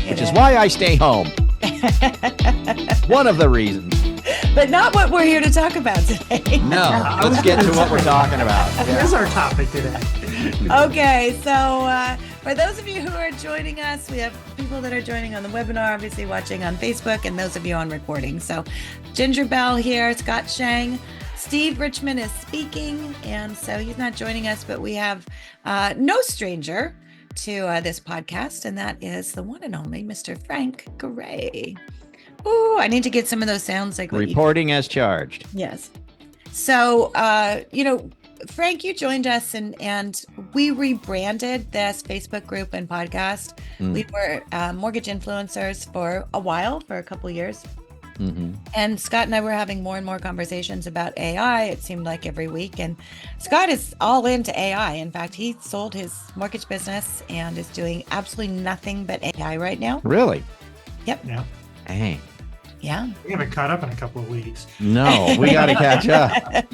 which is why I stay home. One of the reasons. But not what we're here to talk about today. No, let's get to what we're talking about. Here's our topic today. Okay, so for those of you who are joining us, we have people that are joining on the webinar, obviously watching on Facebook, and those of you on recording. So Ginger Bell here, Scott Shang, Steve Richmond is speaking, and so he's not joining us, but we have no stranger to this podcast, and that is the one and only Mr. Frank Garay. Ooh, I need to get some of those sounds like reporting as charged. Yes. So, Frank, you joined us and we rebranded this Facebook group and podcast. We were mortgage influencers for a while, for a couple of years. Mm-hmm. And Scott and I were having more and more conversations about AI. It seemed like every week. And Scott is all into AI. In fact, he sold his mortgage business and is doing absolutely nothing but AI right now. Really? Yep. Yeah. Dang. Yeah. We haven't caught up in a couple of weeks. No, we got to catch up.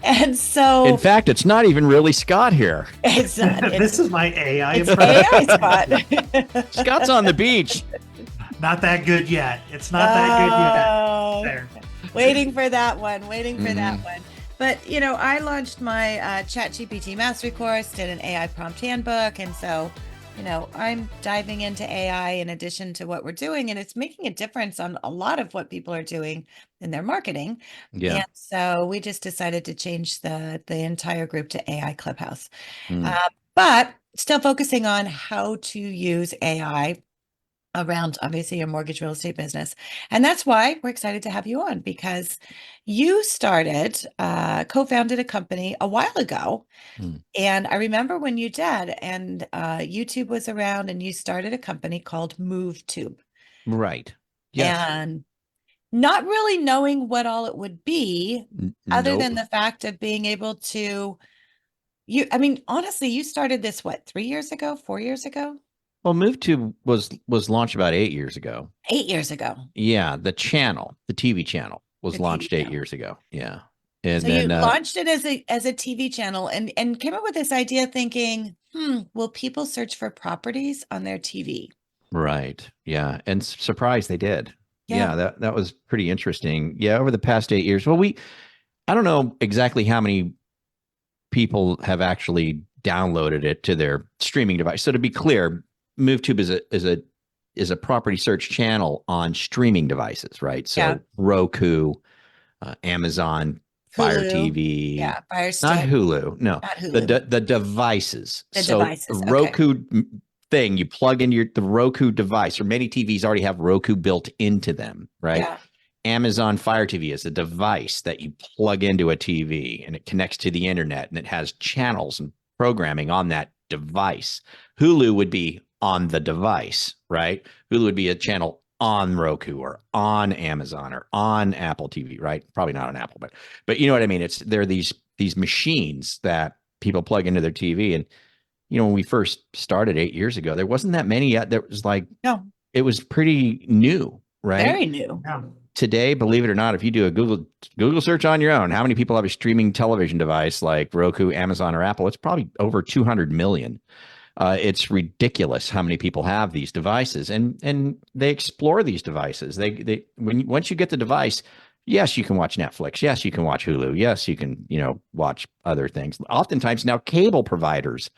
And so, in fact, it's not even really Scott here. It's not. This is my AI. It's AI Scott. Scott's on the beach. Not that good yet. It's not that good yet. There. Waiting for that one. But, I launched my ChatGPT mastery course, did an AI prompt handbook. And so, I'm diving into AI in addition to what we're doing, and it's making a difference on a lot of what people are doing in their marketing. Yeah. And so we just decided to change the entire group to AI Clubhouse, but still focusing on how to use AI around obviously your mortgage real estate business. And that's why we're excited to have you on, because you started, co-founded a company a while ago. And I remember when you did, and YouTube was around, and you started a company called MoveTube. Right. Yes. And not really knowing what all it would be, other than the fact of being able to, honestly, you started this, 3 years ago, 4 years ago? Well, MoveTube was launched about 8 years ago. 8 years ago. Yeah, the TV channel was launched 8 years ago. Yeah. And so then, you launched it as a TV channel and came up with this idea thinking, will people search for properties on their TV? Right. Yeah. And surprised they did. Yeah. That was pretty interesting. Yeah. Over the past 8 years. Well, I don't know exactly how many people have actually downloaded it to their streaming device. So to be clear, MoveTube is a property search channel on streaming devices, right? So Roku, Amazon, Fire TV, Fire Stick. not Hulu, no, not Hulu. the devices. Devices. The Roku thing, you plug into the Roku device, or many TVs already have Roku built into them, right? Yeah. Amazon Fire TV is a device that you plug into a TV, and it connects to the internet, and it has channels and programming on that device. Hulu would be on the device, right? Hulu would be a channel on Roku or on Amazon or on Apple TV, right? Probably not on Apple, but you know what I mean? They're these machines that people plug into their TV. And, when we first started 8 years ago, there wasn't that many yet. There was it was pretty new, right? Very new. Yeah. Today, believe it or not, if you do a Google search on your own, how many people have a streaming television device like Roku, Amazon, or Apple? It's probably over 200 million. It's ridiculous how many people have these devices, and they explore these devices. Once you get the device, yes, you can watch Netflix. Yes, you can watch Hulu. Yes, you can, watch other things. Oftentimes now cable providers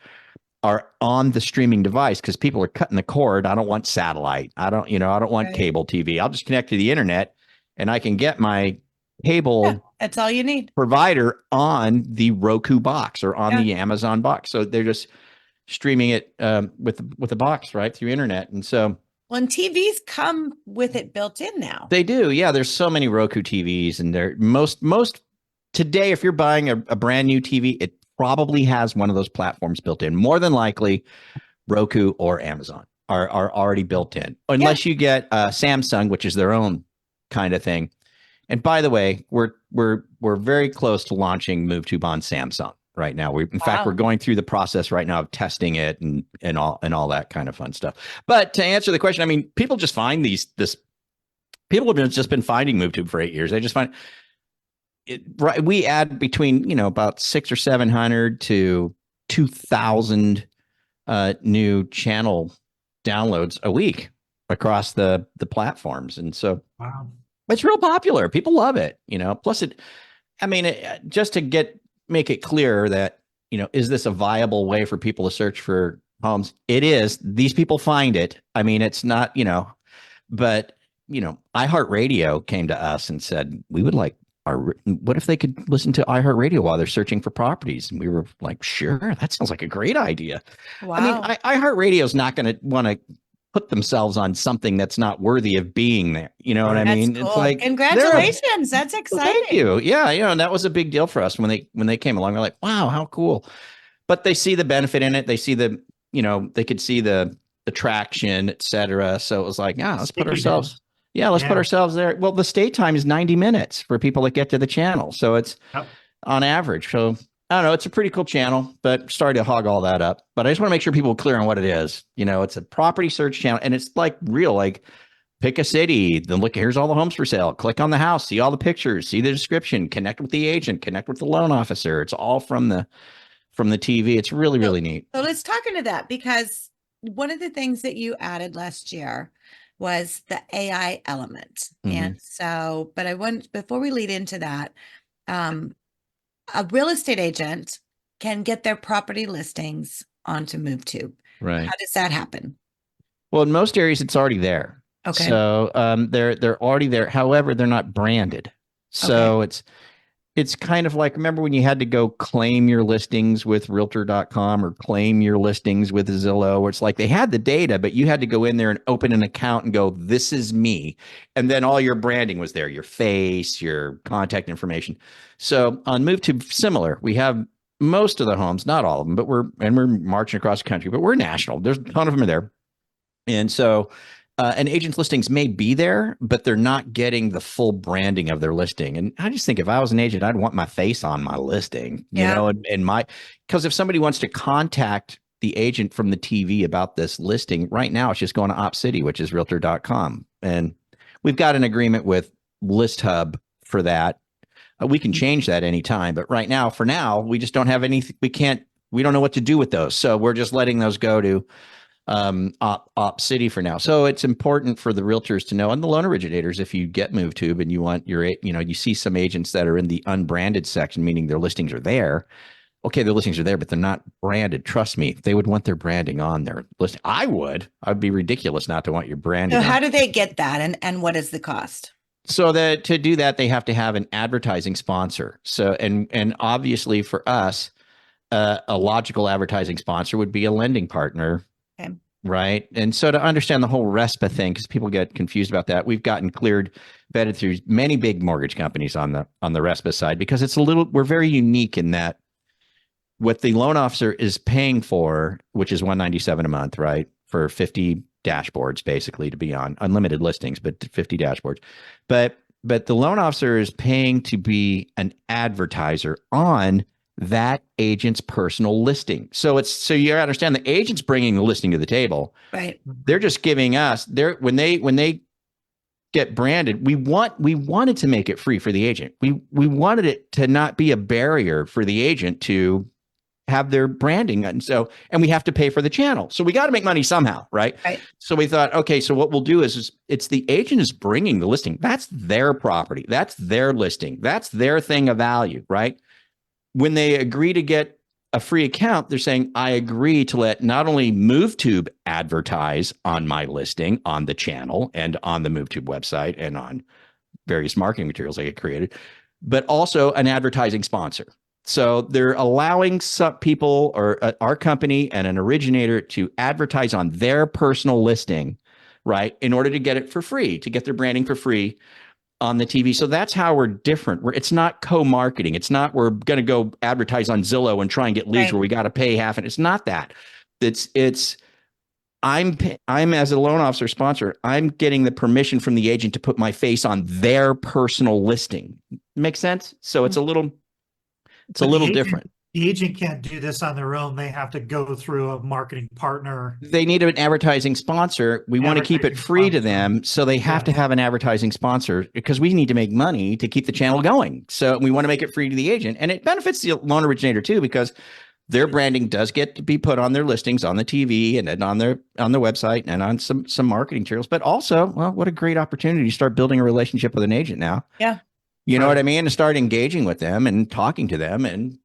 are on the streaming device because people are cutting the cord. I don't want satellite. I don't want cable TV. I'll just connect to the internet and I can get my cable. That's all you need. Provider on the Roku box or on the Amazon box. So they're just streaming it with a box right through internet. And so when TVs come with it built in now. They do. Yeah. There's so many Roku TVs, and they're most today, if you're buying a brand new TV, it probably has one of those platforms built in. More than likely, Roku or Amazon are already built in, unless you get Samsung, which is their own kind of thing. And by the way, we're very close to launching MoveTube on Samsung right now. In fact, we're going through the process right now of testing it and all that kind of fun stuff. But to answer the question, I mean, people just find people have just been finding MoveTube for 8 years. They just find it, right. We add between, about 600 or 700 to 2,000 new channel downloads a week across the platforms. And so Wow. it's real popular. People love it, plus just to make it clear that, is this a viable way for people to search for homes? It is. These people find it. I mean, it's not, but, iHeartRadio came to us and said, we would like what if they could listen to iHeartRadio while they're searching for properties? And we were like, sure, that sounds like a great idea. Wow. I mean, iHeartRadio is not going to want to put themselves on something that's not worthy of being there. You know what I mean? Cool. It's like, congratulations. That's exciting. Thank you. Yeah. And that was a big deal for us when they came along. We're like, wow, how cool. But they see the benefit in it. They see they could see the traction, et cetera. So it was like, let's put ourselves there. Well, the stay time is 90 minutes for people that get to the channel. So it's on average. So I don't know. It's a pretty cool channel, but sorry to hog all that up. But I just want to make sure people are clear on what it is. It's a property search channel, and it's like real, like pick a city, then look, here's all the homes for sale. Click on the house, see all the pictures, see the description, connect with the agent, connect with the loan officer. It's all from the TV. It's really, really neat. So let's talk into that, because one of the things that you added last year was the AI element. Mm-hmm. And so, but before we lead into that, a real estate agent can get their property listings onto MoveTube. Right. How does that happen? Well, in most areas, it's already there. Okay. So they're already there. However, they're not branded. So it's kind of like, remember when you had to go claim your listings with realtor.com or claim your listings with Zillow, where it's like they had the data, but you had to go in there and open an account and go, this is me. And then all your branding was there, your face, your contact information. So on MoveTube, similar. We have most of the homes, not all of them, but we're marching across the country, but we're national. There's a ton of them are there. And so an agent's listings may be there, but they're not getting the full branding of their listing. And I just think if I was an agent, I'd want my face on my listing, because if somebody wants to contact the agent from the TV about this listing right now, it's just going to OpCity, which is realtor.com. And we've got an agreement with ListHub for that. We can change that anytime, but right now, for now, we just don't have anything. We don't know what to do with those. So we're just letting those go to OpCity for now. So it's important for the realtors to know, and the loan originators, if you get MoveTube and you want you see some agents that are in the unbranded section, meaning their listings are there. Okay, their listings are there, but they're not branded. Trust me, they would want their branding on their listing. I'd be ridiculous not to want your branding. So how do they get that, and what is the cost? So to do that, they have to have an advertising sponsor. So, and obviously for us, a logical advertising sponsor would be a lending partner. Okay. Right. And so to understand the whole RESPA thing, because people get confused about that, we've gotten vetted through many big mortgage companies on the RESPA side, because we're very unique in that what the loan officer is paying for, which is $197 a month, right? For 50 dashboards, basically, to be on unlimited listings, but 50 dashboards. But the loan officer is paying to be an advertiser on that agent's personal listing. So you understand the agent's bringing the listing to the table. Right. They're just giving us when they get branded, we wanted to make it free for the agent. We wanted it to not be a barrier for the agent to have their branding. And we have to pay for the channel. So we got to make money somehow. Right. So we thought, okay, so what we'll do is it's the agent is bringing the listing. That's their property. That's their listing. That's their thing of value. Right. When they agree to get a free account, they're saying, I agree to let not only MoveTube advertise on my listing on the channel and on the MoveTube website and on various marketing materials I get created, but also an advertising sponsor. So they're allowing some people or our company and an originator to advertise on their personal listing, right, in order to get it for free, to get their branding for free on the TV. So that's how we're different. It's not co-marketing. It's not we're going to go advertise on Zillow and try and get leads where we got to pay half. And it's not that. I'm as a loan officer sponsor, I'm getting the permission from the agent to put my face on their personal listing. Makes sense? So it's a little different. The agent can't do this on their own. They have to go through a marketing partner. They need an advertising sponsor. We want to keep it free to them. So they have to have an advertising sponsor because we need to make money to keep the channel going. So we want to make it free to the agent, and it benefits the loan originator too, because their branding does get to be put on their listings on the TV and then on their website and on some marketing materials. But also, well, what a great opportunity to start building a relationship with an agent now. Yeah. You know what I mean? To start engaging with them and talking to them and,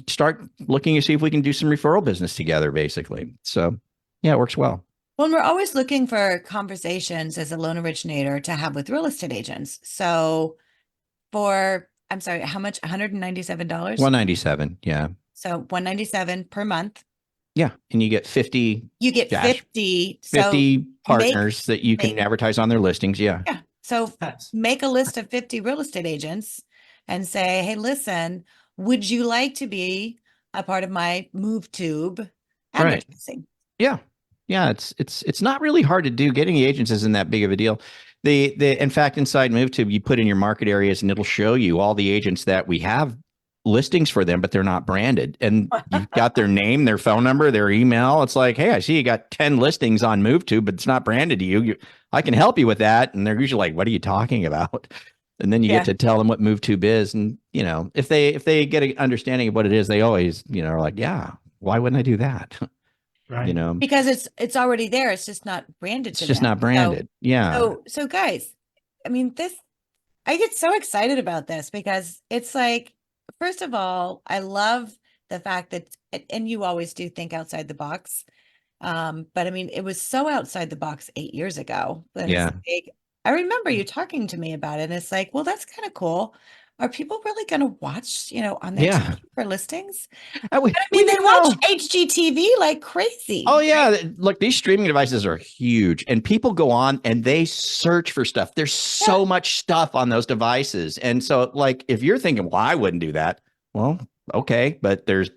start looking to see if we can do some referral business together, basically. So yeah, it works well. Well, we're always looking for conversations as a loan originator to have with real estate agents. So I'm sorry, how much? $197? $197. Yeah. So $197 per month. Yeah. And you get 50. You get 50. 50 partners that you can advertise on their listings. Yeah. Yeah. So make a list of 50 real estate agents and say, hey, listen, would you like to be a part of my MoveTube advertising? Right. Yeah. Yeah. It's not really hard to do. Getting the agents isn't that big of a deal. In fact, inside MoveTube, you put in your market areas and it'll show you all the agents that we have listings for them, but they're not branded. And you've got their name, their phone number, their email. It's like, hey, I see you got 10 listings on MoveTube, but it's not branded to you. I can help you with that. And they're usually like, what are you talking about? And then you get to tell them what MoveTube is. And, if they get an understanding of what it is, they always, are like, yeah, why wouldn't I do that? Right. Because it's already there. It's just not branded. It's just not branded. Yeah. So guys, I mean, I get so excited about this because it's like, first of all, I love the fact that, and you always do think outside the box. But I mean, it was so outside the box 8 years ago. Yeah. I remember you talking to me about it. And it's like, well, that's kind of cool. Are people really going to watch, on their TV for listings? They watch HGTV like crazy. Oh, yeah. Look, these streaming devices are huge and people go on and they search for stuff. There's so much stuff on those devices. And so, like, if you're thinking, well, I wouldn't do that. Well, okay. But there's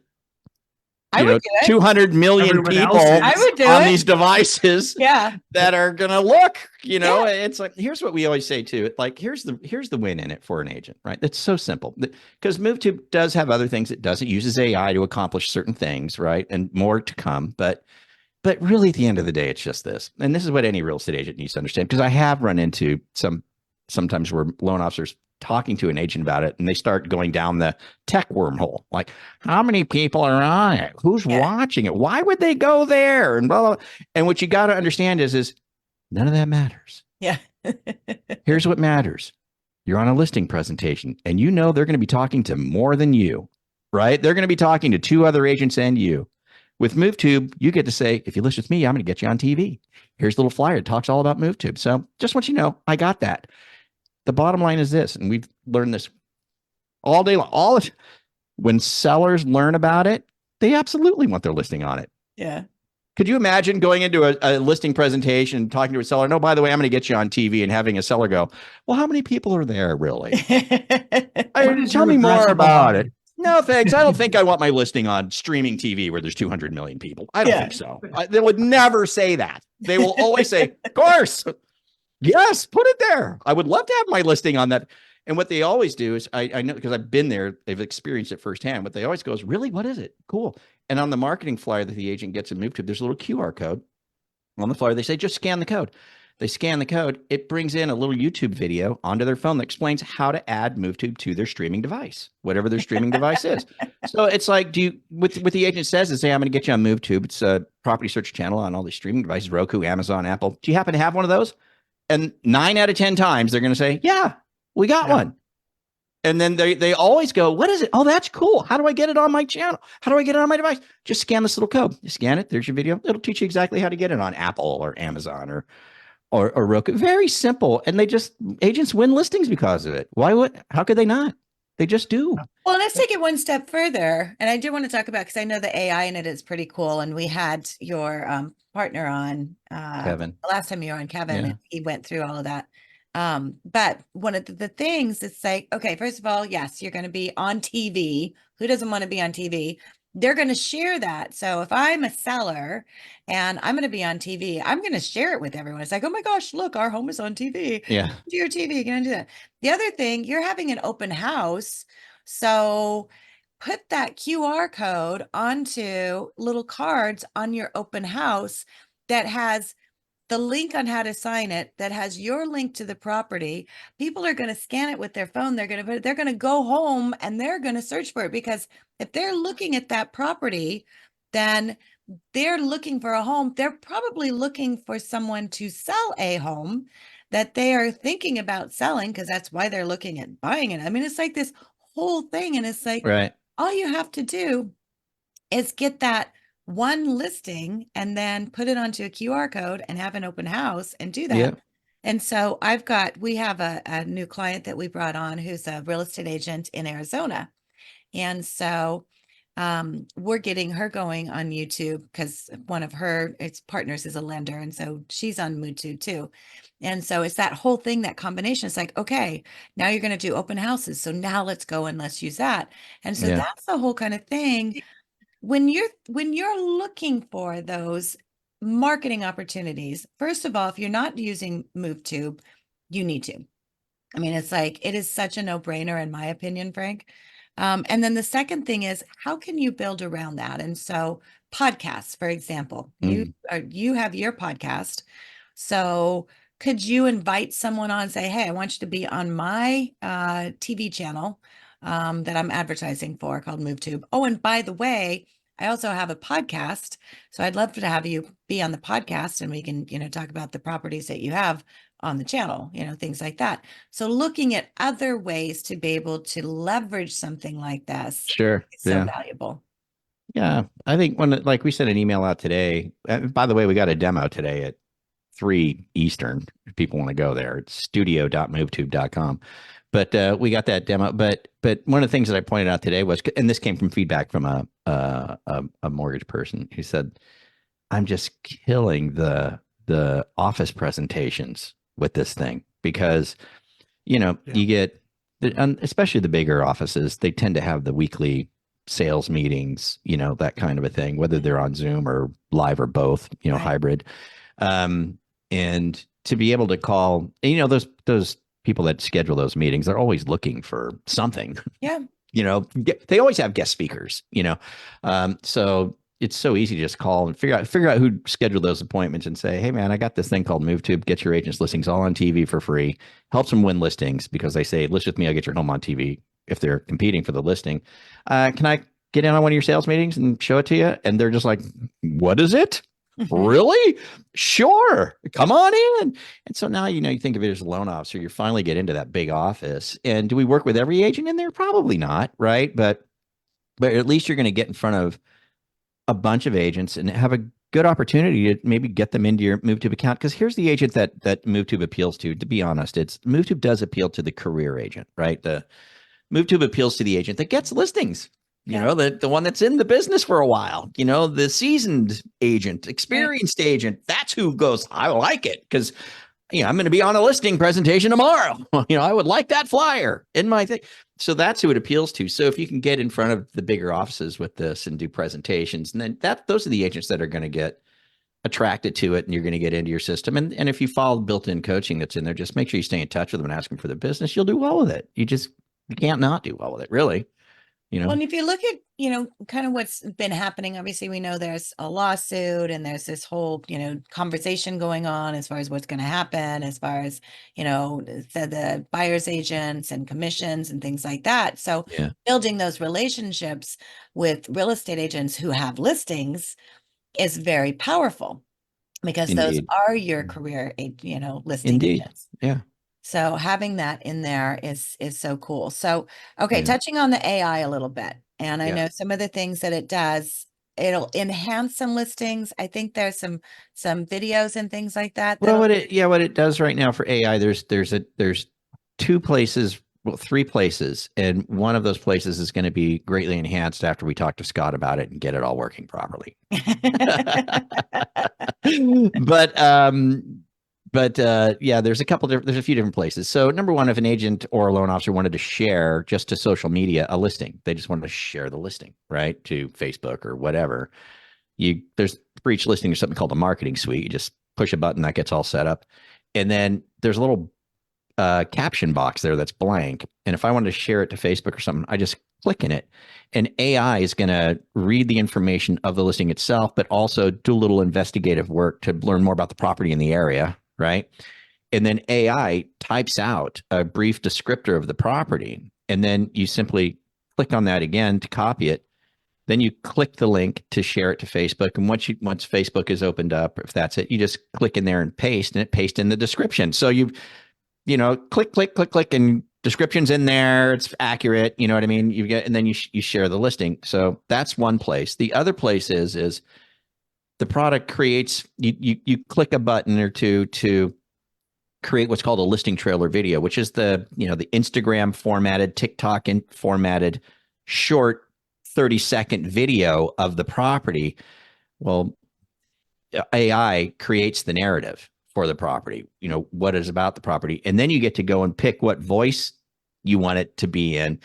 200 million people on these devises that are going to look, it's like, here's what we always say too. Like, here's the win in it for an agent, right? It's so simple because MoveTube does have other things it does. It uses AI to accomplish certain things, right? And more to come. But really at the end of the day, it's just this. And this is what any real estate agent needs to understand, because I have run into sometimes where loan officers talking to an agent about it and they start going down the tech wormhole, like, how many people are on it, who's watching it, why would they go there, and blah, blah, blah. And what you got to understand is none of that matters. Here's what matters. You're on a listing presentation and they're going to be talking to more than you, right? They're going to be talking to 2 other agents and you. With MoveTube, you get to say, if you list with me, I'm going to get you on TV. Here's a little flyer that talks all about MoveTube. So just want you to know, I got that. The bottom line is this, and we've learned this all day long. When sellers learn about it, they absolutely want their listing on it. Yeah. Could you imagine going into a listing presentation, talking to a seller? No, by the way, I'm going to get you on TV, and having a seller go, well, how many people are there really? Tell me more about it. No, thanks. I don't think I want my listing on streaming TV where there's 200 million people. I don't think so. They would never say that. They will always say, of course. Yes, put it there. I would love to have my listing on that. And what they always do is, I know because I've been there, they've experienced it firsthand. What they always go is, really, what is it? Cool. And on the marketing flyer that the agent gets in MoveTube, there's a little QR code on the flyer. They say, just scan the code. They scan the code. It brings in a little YouTube video onto their phone that explains how to add MoveTube to their streaming device, whatever their streaming device is. So it's like, what the agent says is, hey, I'm going to get you on MoveTube. It's a property search channel on all these streaming devices, Roku, Amazon, Apple. Do you happen to have one of those? And 9 out of 10 times they're going to say, yeah, we got one. And then they always go, what is it? Oh, that's cool. How do I get it on my channel? How do I get it on my device? Just scan this little code. You scan it. There's your video. It'll teach you exactly how to get it on Apple or Amazon or Roku. Very simple. And agents win listings because of it. How could they not? They just do. Well, let's take it one step further. And I do want to talk about, because I know the AI in it is pretty cool. And we had your partner on Kevin. The last time you were on, Kevin, and he went through all of that. But one of the things, it's like, okay, first of all, yes, you're going to be on TV. Who doesn't want to be on TV? They're going to share that. So if I'm a seller and I'm going to be on TV, I'm going to share it with everyone. It's like, oh my gosh, look, our home is on TV. Yeah. Do your TV. Can I do that? The other thing, you're having an open house. So put that QR code onto little cards on your open house that has the link on how to sign it that has your link to the property, people are going to scan it with their phone. They're going to go home and they're going to search for it, because if they're looking at that property, then they're looking for a home. They're probably looking for someone to sell a home that they are thinking about selling, because that's why they're looking at buying it. I mean, it's like this whole thing. And it's like, Right. all you have to do is get that one listing and then put it onto a QR code and have an open house and do that. Yeah. And so we have a new client that we brought on who's a real estate agent in Arizona. And so we're getting her going on YouTube, because one of her partners is a lender. And so she's on MoveTube too. And so it's that whole thing, that combination. It's like, okay, now you're going to do open houses. So now let's go and let's use that. And so that's the whole kind of thing. When you're looking for those marketing opportunities, first of all, if you're not using MoveTube, you need to. I mean, it's like, it is such a no-brainer in my opinion, Frank. And then the second thing is, how can you build around that? And so podcasts, for example, you have your podcast. So could you invite someone on and say, hey, I want you to be on my TV channel that I'm advertising for, called MoveTube. Oh, and by the way, I also have a podcast. So I'd love to have you be on the podcast, and we can, talk about the properties that you have on the channel, things like that. So looking at other ways to be able to leverage something like this. Sure. Is so valuable. Yeah. I think like we sent an email out today. By the way, we got a demo today at 3 Eastern. If people want to go there, it's studio.movetube.com. But we got that demo. But one of the things that I pointed out today was, and this came from feedback from a mortgage person who said, I'm just killing the office presentations with this thing, because, you get, especially the bigger offices, they tend to have the weekly sales meetings, that kind of a thing, whether they're on Zoom or live or both, Right. hybrid. And to be able to call, those people that schedule those meetings, they're always looking for something. Yeah. They always have guest speakers, so it's so easy to just call and figure out who scheduled those appointments and say, hey man, I got this thing called MoveTube. Get your agent's listings all on TV for free. Helps them win listings, because they say, list with me, I'll get your home on TV if they're competing for the listing. Can I get in on one of your sales meetings and show it to you? And they're just like, what is it? Really? Sure. Come on in. And so now, you think of it as a loan officer, you finally get into that big office. And do we work with every agent in there? Probably not. Right. But at least you're going to get in front of a bunch of agents and have a good opportunity to maybe get them into your MoveTube account. Because here's the agent that MoveTube appeals to be honest, MoveTube does appeal to the career agent, right? The MoveTube appeals to the agent that gets listings. The one that's in the business for a while, the seasoned agent, experienced agent. That's who goes, I like it, because, I'm going to be on a listing presentation tomorrow. I would like that flyer in my thing. So that's who it appeals to. So if you can get in front of the bigger offices with this and do presentations, and then those are the agents that are going to get attracted to it, and you're going to get into your system. And if you follow the built-in coaching that's in there, just make sure you stay in touch with them and ask them for the business. You'll do well with it. You can't not do well with it, really. Well, and if you look at, kind of what's been happening, obviously we know there's a lawsuit and there's this whole, conversation going on as far as what's going to happen, as far as, the buyer's agents and commissions and things like that. So building those relationships with real estate agents who have listings is very powerful, because those are your career, listing agents. Yeah. So having that in there is so cool. So, okay, touching on the AI a little bit, and I know some of the things that it does, it'll enhance some listings. I think there's some videos and things like that. Well, what it does right now for AI, there's 2 places, well, 3 places, and one of those places is going to be greatly enhanced after we talk to Scott about it and get it all working properly. But there's a few different places. So number one, if an agent or a loan officer wanted to share just to social media a listing, they just wanted to share the listing, right, to Facebook or whatever. There's for each listing, there's something called a marketing suite. You just push a button, that gets all set up. And then there's a little caption box there that's blank. And if I wanted to share it to Facebook or something, I just clicking it. And AI is going to read the information of the listing itself, but also do a little investigative work to learn more about the property in the area, right? And then AI types out a brief descriptor of the property. And then you simply click on that again to copy it. Then you click the link to share it to Facebook. And once Facebook is opened up, if that's it, you just click in there and it pastes in the description. So click, and description's in there. It's accurate. You know what I mean? And then you share the listing. So that's one place. The other place is the product creates, you click a button or two to create what's called a listing trailer video, which is the Instagram formatted, TikTok formatted short 30-second video of the property. Well, AI creates the narrative for the property, what is about the property. And then you get to go and pick what voice you want it to be in.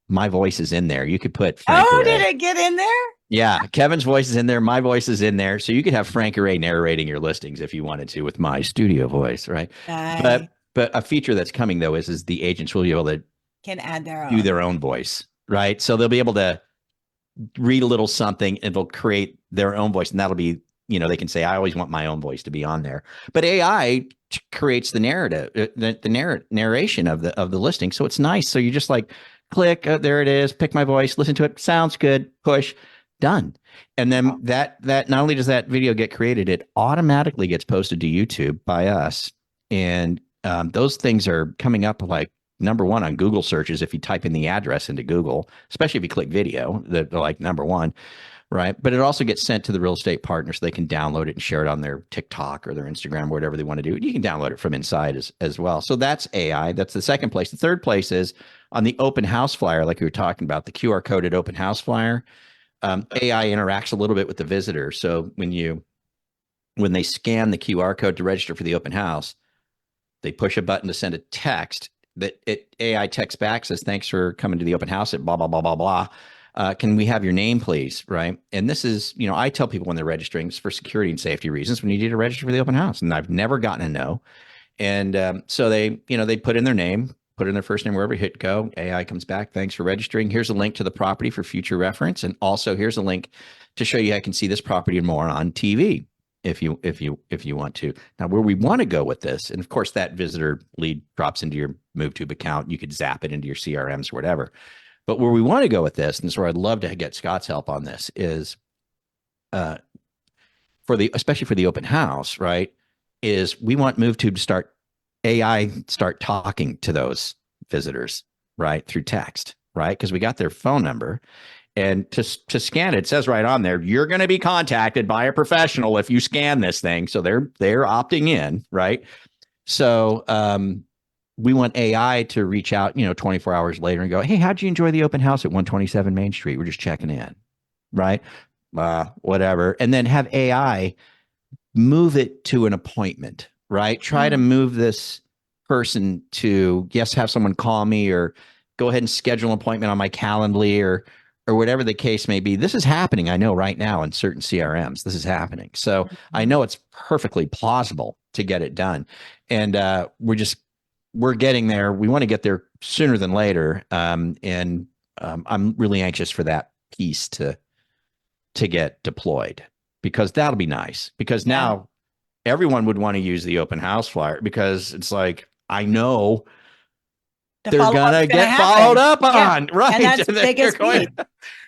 My voice is in there. You could put Frank Garay. Did it get in there? Yeah. Kevin's voice is in there. My voice is in there. So you could have Frank Garay narrating your listings if you wanted to with my studio voice, right? Nice. But a feature that's coming though is the agents will be able to can add do their own voice, right? So they'll be able to read a little something and it'll create their own voice. And that'll be, they can say, I always want my own voice to be on there. But AI creates the narrative, the narration of the listing. So it's nice. So you just like click, there it is, pick my voice, listen to it. Sounds good. Push, done. And then that not only does that video get created, it automatically gets posted to YouTube by us. And those things are coming up like number one on Google searches. If you type in the address into Google, especially if you click video, they're like number one, right? But it also gets sent to the real estate partner so they can download it and share it on their TikTok or their Instagram, or whatever they want to do. You can download it from inside as well. So that's AI. That's the second place. The third place is on the open house flyer, like we were talking about, the QR coded open house flyer. AI interacts a little bit with the visitor. So when they scan the QR code to register for the open house, they push a button to send a text that AI texts back, says, thanks for coming to the open house at blah, blah, blah, blah, blah. Can we have your name, please? Right. And this is, I tell people when they're registering, it's for security and safety reasons, when you need to register for the open house. And I've never gotten a no. And so they put in their name, put in their first name, wherever, hit go. AI comes back. Thanks for registering. Here's a link to the property for future reference. And also here's a link to show you how I can see this property and more on TV. If you want to. Now, where we want to go with this, and of course that visitor lead drops into your MoveTube account, you could zap it into your CRMs or whatever. But where we want to go with this, and this is where I'd love to get Scott's help on this, is especially for the open house, right? Is we want MoveTube to start talking to those visitors, right, through text, right? Because we got their phone number. And to scan it says right on there, you're going to be contacted by a professional if you scan this thing. So they're opting in, right? So we want AI to reach out, 24 hours later and go, hey, how'd you enjoy the open house at 127 Main Street? We're just checking in, right? Whatever. And then have AI move it to an appointment, right? Try to move this person to, yes, have someone call me, or go ahead and schedule an appointment on my Calendly, or whatever the case may be. This is happening, I know, right now in certain CRMs. This is happening. So I know it's perfectly plausible to get it done. And we're getting there. We want to get there sooner than later. And I'm really anxious for that piece to get deployed, because that'll be nice. Because now everyone would want to use the open house flyer, because it's like, I know they're gonna get followed up on, right? And that's the biggest need.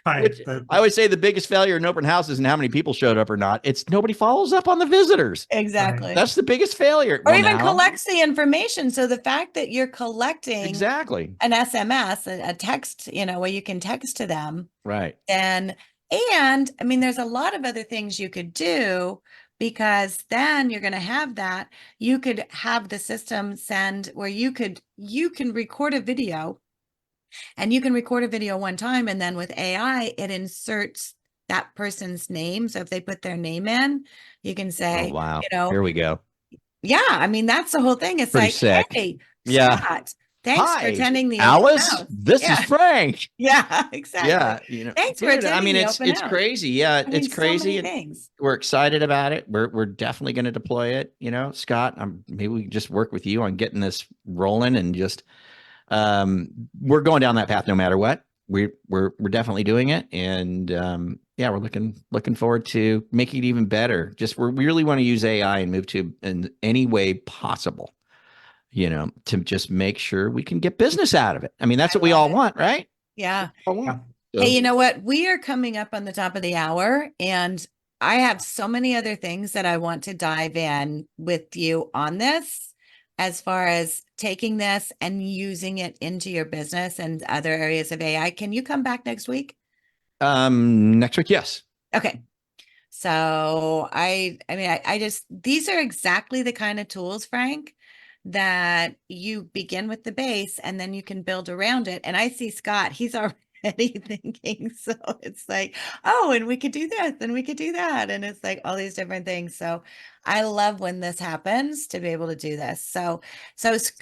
I would say the biggest failure in open house isn't how many people showed up or not. It's nobody follows up on the visitors. Exactly. That's the biggest failure. Or even collects the information. So the fact that you're collecting exactly an SMS, a text, where you can text to them, right? And I mean, there's a lot of other things you could do, because then you're going to have that. You could have the system send where you can record a video, and you can record a video one time, and then with AI, it inserts that person's name. So if they put their name in, you can say, oh, wow, here we go. Yeah. I mean, that's the whole thing. It's pretty like, sick. Hey, yeah. Scott, thanks for attending the Alice. open house. This is Frank. Yeah, exactly. Yeah, thanks for attending. I mean, it's house. crazy. Yeah, it's crazy. So many things. We're excited about it. We're definitely going to deploy it. Scott, maybe we can just work with you on getting this rolling, and just we're going down that path no matter what. we're definitely doing it, and yeah, we're looking forward to making it even better. Just we really want to use AI and MoveTube in any way possible, to just make sure we can get business out of it. I mean, that's what we all want, right? Yeah. All want. Hey, you know what? We are coming up on the top of the hour, and I have so many other things that I want to dive in with you on this, as far as taking this and using it into your business and other areas of AI. Can you come back next week? Next week, yes. Okay. So I mean, I just, these are exactly the kind of tools, Frank, that you begin with the base and then you can build around it. And I see Scott, he's already thinking. So it's like, oh, and we could do this and we could do that. And it's like all these different things. So I love when this happens to be able to do this. So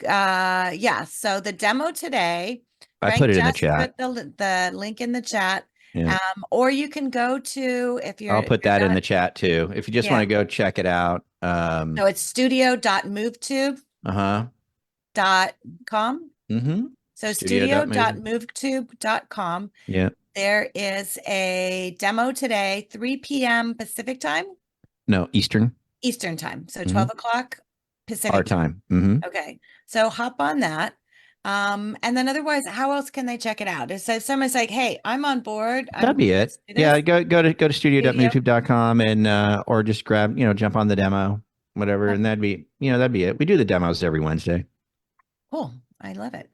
yeah. So the demo today, I Frank put it in the just chat. put the link in the chat. Yeah. Or you can go to, I'll put that in the chat too. If you just want to go check it out. So it's studio.movetube.com. Mm-hmm. So studio.movetube.com. Yeah. There is a demo today, 3 p.m. Pacific time. No, Eastern time. So 12 o'clock Pacific our time. Mm-hmm. Okay. So hop on that. And then otherwise, how else can they check it out? So someone's like, hey, I'm on board. That'd be it. Yeah. Go to studio.movetube.com and, or just grab, jump on the demo, whatever. And that'd be it. We do the demos every Wednesday. Cool. I love it.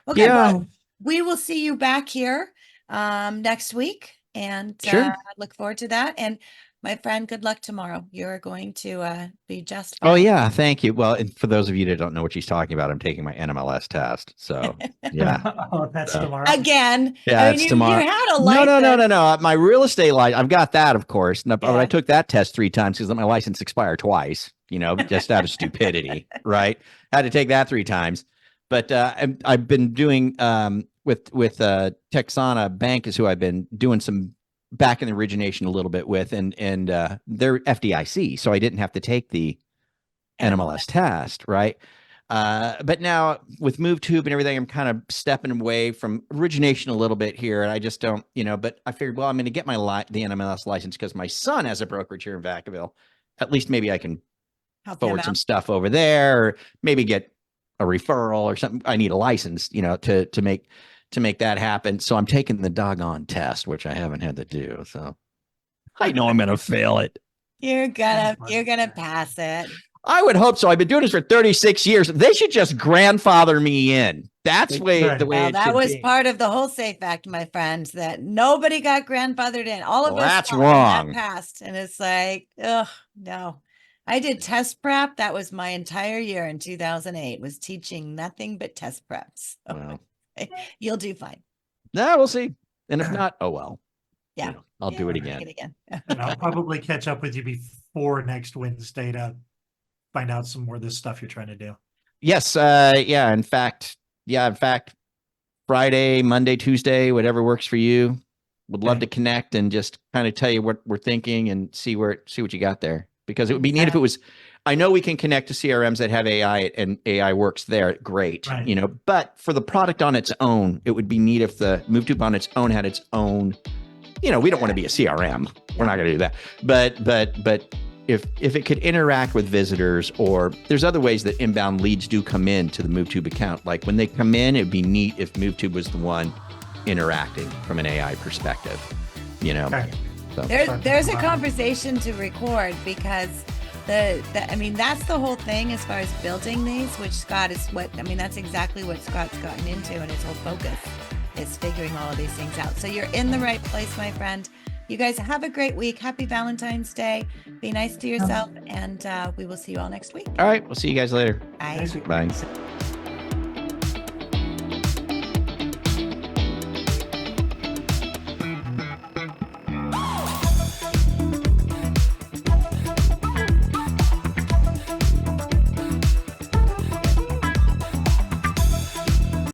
Okay. Yeah. Well, we will see you back here, next week, and sure. Look forward to that. And my friend, good luck tomorrow. You're going to be just fine. Oh, yeah. Thank you. Well, and for those of you that don't know what she's talking about, I'm taking my NMLS test. So, yeah. Oh, that's tomorrow. Again. Yeah, it's tomorrow. You had a license. No. My real estate license, I've got that, of course. But I took that test 3 times because my license expired twice, just out of stupidity, right? Had to take that 3 times. But I've been doing with Texana Bank is who I've been doing some back in the origination a little bit with, and they're FDIC, so I didn't have to take the NMLS test, right? But now with MoveTube and everything, I'm kind of stepping away from origination a little bit here, and I just don't, but I figured, well, I'm going to get the NMLS license because my son has a brokerage here in Vacaville. At least maybe I can forward some stuff over there, or maybe get a referral or something. I need a license, to make that happen. So I'm taking the doggone test, which I haven't had to do. So I know I'm going to fail it. You're gonna pass it. I would hope so. I've been doing this for 36 years. They should just grandfather me in. That's the way that was part of the whole SAFE Act, my friends, that nobody got grandfathered in. All of us that's wrong. Passed. And it's like, ugh, no. I did test prep. That was my entire year in 2008, was teaching nothing but test preps. So wow. You'll do fine. No, we'll see. And if not, oh well. Yeah. I'll do it again. And I'll probably catch up with you before next Wednesday to find out some more of this stuff you're trying to do. Yes. In fact, Friday, Monday, Tuesday, whatever works for you. Would love to connect and just kind of tell you what we're thinking and see what you got there. Because it would be neat if it was, I know we can connect to CRMs that have AI and AI works there. Great. Right. But for the product on its own, it would be neat if the MoveTube on its own had its own, we don't want to be a CRM. We're not going to do that. But if it could interact with visitors, or there's other ways that inbound leads do come in to the MoveTube account. Like when they come in, it'd be neat if MoveTube was the one interacting from an AI perspective, Okay. So. There's a conversation to record, because that's the whole thing as far as building these, which Scott is that's exactly what Scott's gotten into, and his whole focus is figuring all of these things out. So you're in the right place, my friend. You guys have a great week. Happy Valentine's Day. Be nice to yourself, and we will see you all next week. All right. We'll see you guys later. Bye. Bye.